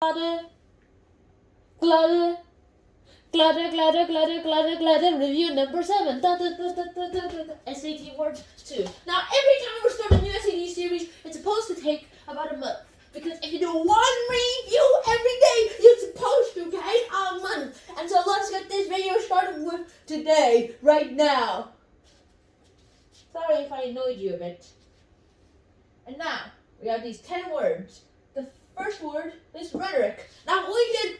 Clutter, review number 7. SAT Word 2. Now, every time we start a new SAT series, it's supposed to take about a month. Because if you do one review every day, you're supposed to take a month. And so let's get this video started with today, right now. Sorry if I annoyed you a bit. And now, we have these 10 words. The first word is rhetoric. Now, we did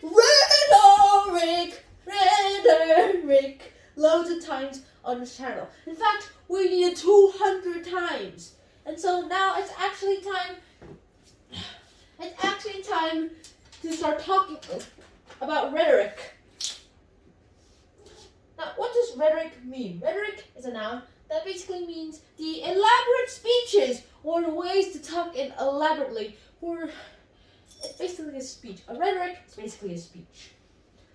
rhetoric loads of times on this channel. In fact, we did it 200 times. And so now it's actually time to start talking about rhetoric. Now, what does rhetoric mean? Rhetoric is a noun that basically means the elaborate speeches or the ways to talk in elaborately. It's basically a speech. A rhetoric is basically a speech.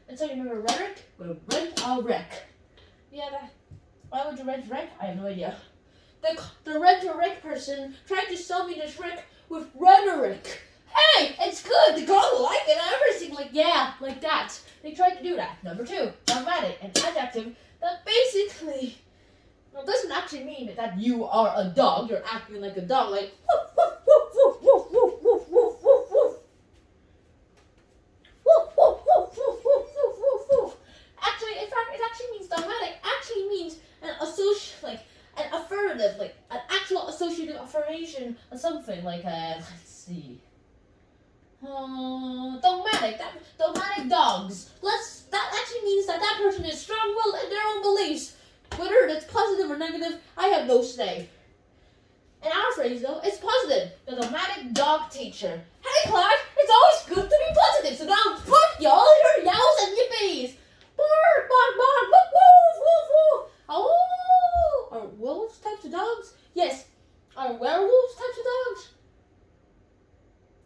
And so you remember rhetoric? We'll rent a wreck. Yeah, why would you rent a wreck? I have no idea. The rent a wreck person tried to sell me this wreck with rhetoric. Hey, it's good. The girl like it and everything. Like, yeah, like that. They tried to do that. Number 2, dramatic, an adjective that basically doesn't actually mean that you are a dog. You're acting like a dog, like woof, woof, woof, woof, woof, woof, woof, woof, woof, woof. Woof, woof, woof, woof, woof, woof, woof, woof. Actually, in fact, it actually means dogmatic. Actually means an affirmative, like an actual associative affirmation of something. Like let's see, dogmatic. Dogmatic dogs. That actually means that person is strong-willed in their own beliefs. Whether it's positive or negative, I have no say. In our phrase, though, it's positive. The dogmatic dog teacher. Hey, Clark, it's always good to be positive, so now fuck y'all your yells and yippies. Bark, bark, bark, woof, woof, woof, woof. Oh, are wolves types of dogs? Yes. Are werewolves types of dogs?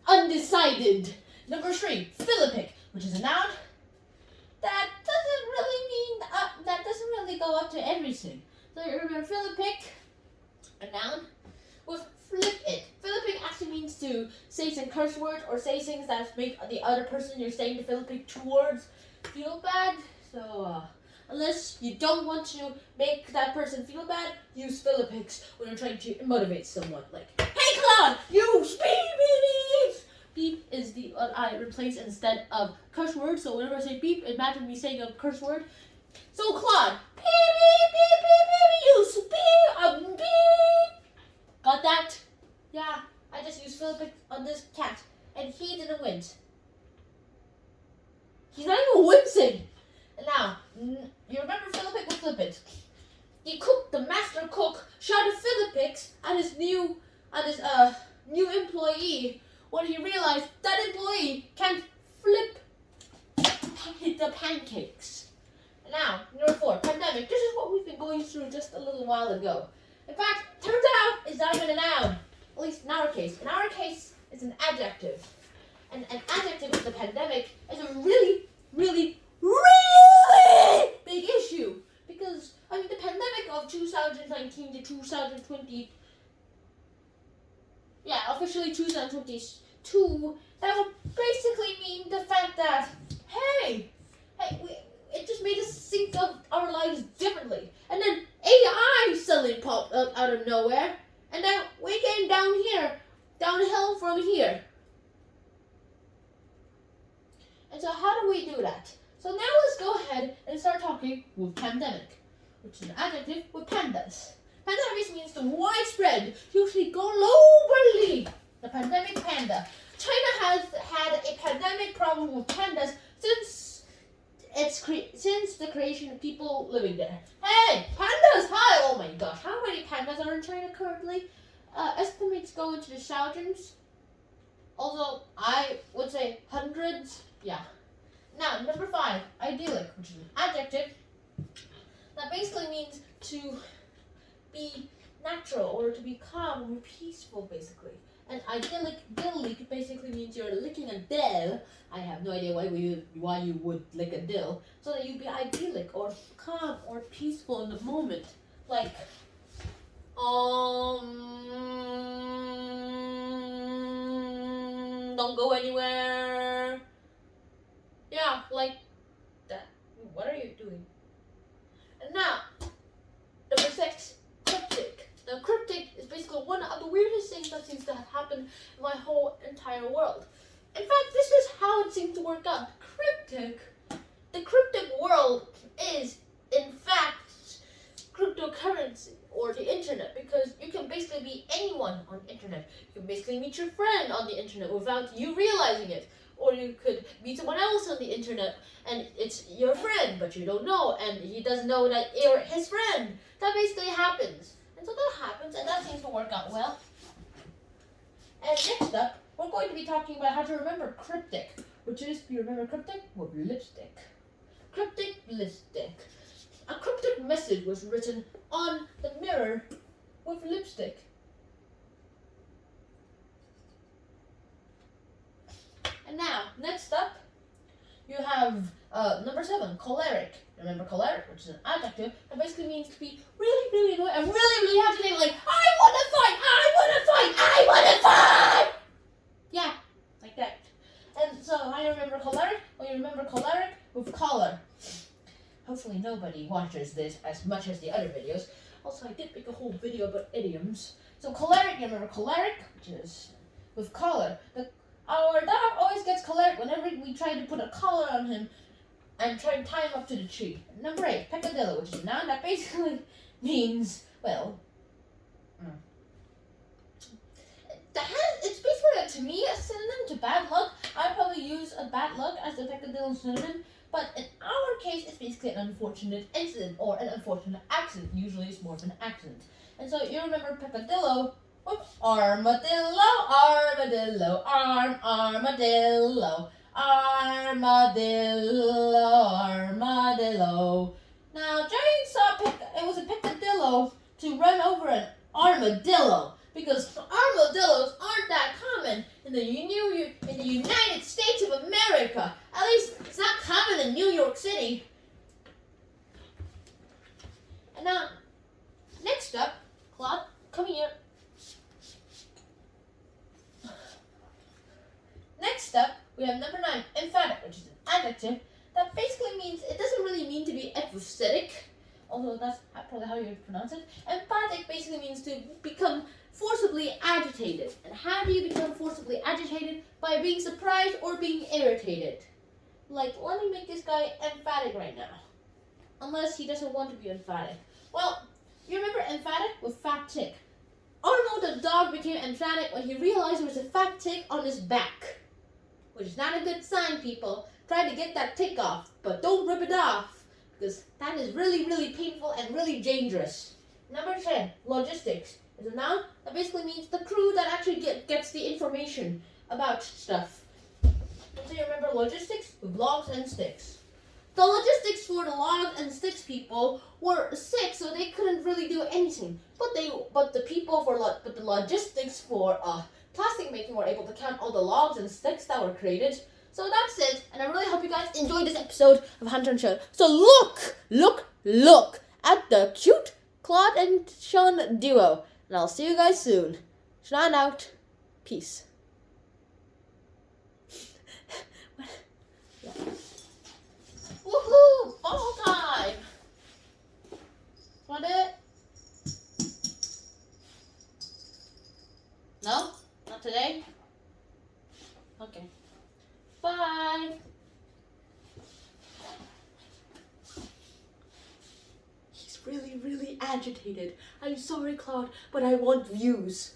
Undecided. Number 3, philippic, which is a noun that doesn't really go up to everything. So you remember philippic, a noun, with flip it. Philippic actually means to say some curse words or say things that make the other person you're saying the philippic towards feel bad. So unless you don't want to make that person feel bad, use philippics when you're trying to motivate someone. Like, hey Claude, you beep. Beep is the what I replace instead of curse word. So whenever I say beep, imagine me saying a curse word. So Claude, beep, beep, beep, beep, you beep. Got that? Yeah, I just used philippic on this cat, and he didn't wince. He's not even wincing. Now, you remember philippic with flip it. The master cook, shouted philippics at his new employee when he realized that employee can't flip the pancakes. Now, number 4, pandemic. This is what we've been going through just a little while ago. In fact, turns out it's not even a noun. At least in our case. In our case, it's an adjective. And an adjective with the pandemic is a really, really, really big issue. Because, the pandemic of 2019 to 2020, officially 2022, that would basically mean the fact that, it just made us think of our lives differently. And then AI suddenly popped up out of nowhere. And then we came downhill from here. And so how do we do that? So now let's go ahead and start talking with pandemic, which is an adjective with pandas. Pandemic means the widespread, usually globally, the pandemic panda. China has had a pandemic problem with pandas since the creation of people living there. Hey, pandas, hi! Oh my gosh, how many pandas are in China currently? Estimates go into the thousands. Although I would say hundreds. Yeah. Now, number 5, idyllic, which is an adjective that basically means to be natural or to be calm or peaceful, basically. And idyllic basically means you're licking a dill. I have no idea why you would lick a dill. So that you'd be idyllic or calm or peaceful in the moment. Like, don't go anywhere. seems to work out. Cryptic. The cryptic world is, in fact, cryptocurrency or the internet, because you can basically be anyone on the internet. You can basically meet your friend on the internet without you realizing it. Or you could meet someone else on the internet and it's your friend, but you don't know, and he doesn't know that you're his friend. That basically happens. And so that happens, and that seems to work out well. And next up, we're going to be talking about how to remember cryptic, which is, you remember cryptic? With lipstick. Cryptic lipstick. A cryptic message was written on the mirror with lipstick. And now, next up, you have number 7, choleric. Remember choleric, which is an adjective, that basically means to be really, really annoyed and really, really agitated, like, I want to fight, I want to fight, I want to fight! Yeah, like that. And so, how do you remember choleric? Well, you remember choleric with collar. Hopefully nobody watches this as much as the other videos. Also, I did make a whole video about idioms. So choleric, you remember choleric, which is with collar. Our dog always gets choleric whenever we try to put a collar on him and try to tie him up to the tree. Number 8, peccadillo, which is a noun that basically means, well, it's basically, to me, a synonym to bad luck. I probably use a bad luck as the peccadillo synonym, but in our case, it's basically an unfortunate incident or an unfortunate accident. Usually it's more of an accident. And so you remember peccadillo with armadillo, armadillo, armadillo, armadillo, armadillo. Now, Jane saw it was a peccadillo to run over an armadillo, because armadillos aren't that common in the United States of America. At least it's not common in New York City. And now, next up, Claude, come here. Next up, we have number 9, emphatic, which is an adjective that basically means, it doesn't really mean to be emphatic, although that's probably how you would pronounce it. Emphatic basically means to become forcibly agitated. And how do you become forcibly agitated? By being surprised or being irritated. Like, let me make this guy emphatic right now. Unless he doesn't want to be emphatic. Well, you remember emphatic with fat tick. Arnold the dog became emphatic when he realized there was a fat tick on his back. Which is not a good sign, people. Try to get that tick off, but don't rip it off, because that is really, really painful and really dangerous. Number 10, logistics, is a noun that basically means the crew that actually gets the information about stuff. So you remember logistics with logs and sticks. The logistics for the logs and sticks people were sick, so they couldn't really do anything. But the logistics for plastic making were able to count all the logs and sticks that were created. So that's it, and I really hope you guys enjoyed this episode of Hunter and Sean. So look at the cute Claude and Sean duo, and I'll see you guys soon. Sean out. Peace. Woohoo! Ball time! Want it? No? Not today? Okay. Bye! He's really, really agitated. I'm sorry, Claude, but I want views.